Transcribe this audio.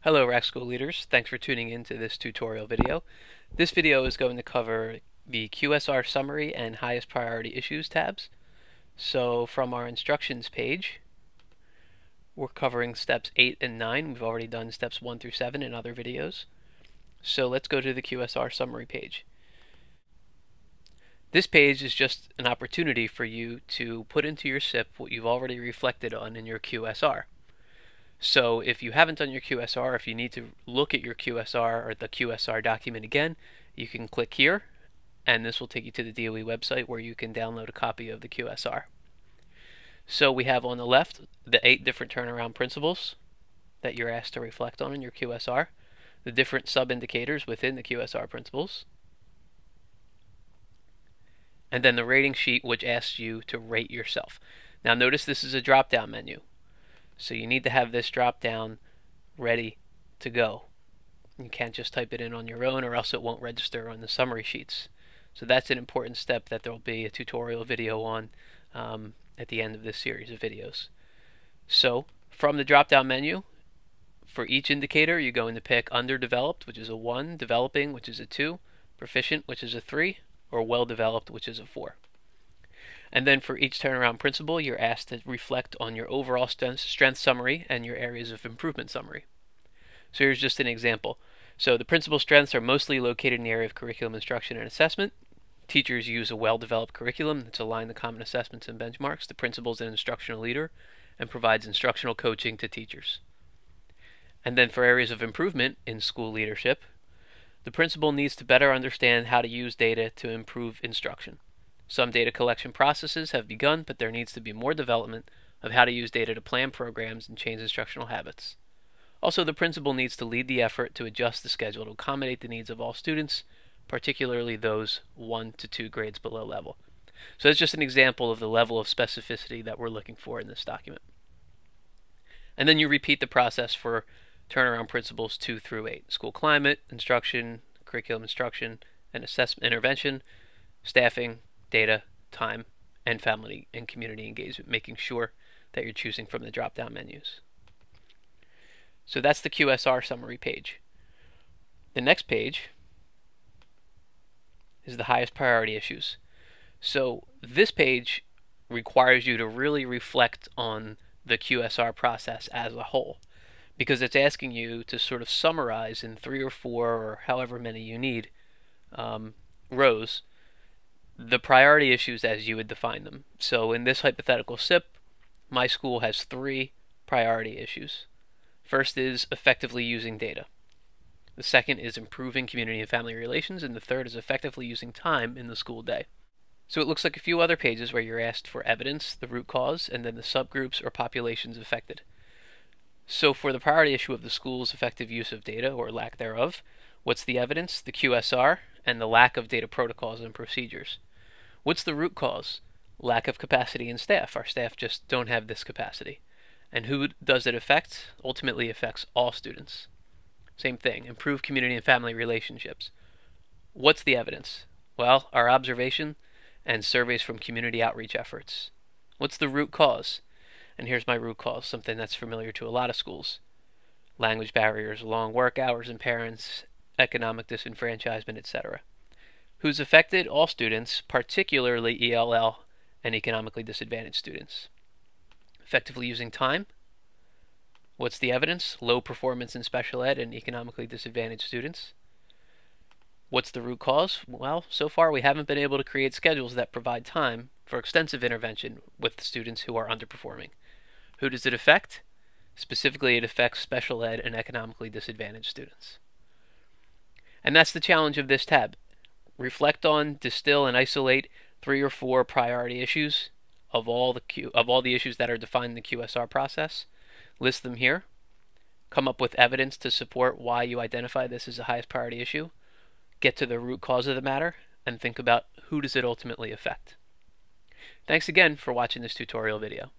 Hello RAC School leaders, thanks for tuning in to this tutorial video. This video is going to cover the QSR summary and highest priority issues tabs. So from our instructions page, we're covering steps 8 and 9. We've already done steps 1 through 7 in other videos. So let's go to the QSR summary page. This page is just an opportunity for you to put into your SIP what you've already reflected on in your QSR. So if you haven't done your QSR, if you need to look at your QSR or the QSR document again, you can click here, and this will take you to the DOE website where you can download a copy of the QSR. So we have on the left the 8 different turnaround principles that you're asked to reflect on in your QSR, the different sub-indicators within the QSR principles, and then the rating sheet which asks you to rate yourself. Now notice this is a drop-down menu. So you need to have this drop down ready to go. You can't just type it in on your own or else it won't register on the summary sheets. So that's an important step that there will be a tutorial video on at the end of this series of videos. So from the drop down menu, for each indicator you're going to pick underdeveloped, which is a 1, developing, which is a 2, proficient, which is a 3, or well developed, which is a 4. And then for each turnaround principle, you're asked to reflect on your overall strength summary and your areas of improvement summary. So here's just an example. So the principal strengths are mostly located in the area of curriculum instruction and assessment. Teachers use a well-developed curriculum that's aligned to common assessments and benchmarks. The principal is an instructional leader and provides instructional coaching to teachers. And then for areas of improvement in school leadership, the principal needs to better understand how to use data to improve instruction. Some data collection processes have begun, but there needs to be more development of how to use data to plan programs and change instructional habits. Also, the principal needs to lead the effort to adjust the schedule to accommodate the needs of all students, particularly those 1 to 2 grades below level. So that's just an example of the level of specificity that we're looking for in this document. And then you repeat the process for turnaround principles 2 through 8. School climate, instruction, curriculum instruction, and assessment intervention, staffing, data, time, and family and community engagement, making sure that you're choosing from the drop-down menus. So that's the QSR summary page. The next page is the highest priority issues. So this page requires you to really reflect on the QSR process as a whole, because it's asking you to sort of summarize in 3 or 4 or however many you need rows the priority issues as you would define them. So in this hypothetical SIP, my school has 3 priority issues. First is effectively using data. The second is improving community and family relations, and the third is effectively using time in the school day. So it looks like a few other pages where you're asked for evidence, the root cause, and then the subgroups or populations affected. So for the priority issue of the school's effective use of data or lack thereof, what's the evidence, the QSR, and the lack of data protocols and procedures? What's the root cause? Lack of capacity in staff. Our staff just don't have this capacity. And who does it affect? Ultimately affects all students. Same thing, improve community and family relationships. What's the evidence? Well, our observation and surveys from community outreach efforts. What's the root cause? And here's my root cause, something that's familiar to a lot of schools. Language barriers, long work hours and parents, economic disenfranchisement, etc. Who's affected? All students, particularly ELL and economically disadvantaged students. Effectively using time. What's the evidence? Low performance in special ed and economically disadvantaged students. What's the root cause? Well, so far we haven't been able to create schedules that provide time for extensive intervention with students who are underperforming. Who does it affect? Specifically, it affects special ed and economically disadvantaged students. And that's the challenge of this tab. Reflect on, distill, and isolate 3 or 4 priority issues of all the issues that are defined in the QSR process. List them here. Come up with evidence to support why you identify this as the highest priority issue. Get to the root cause of the matter, and think about who does it ultimately affect. Thanks again for watching this tutorial video.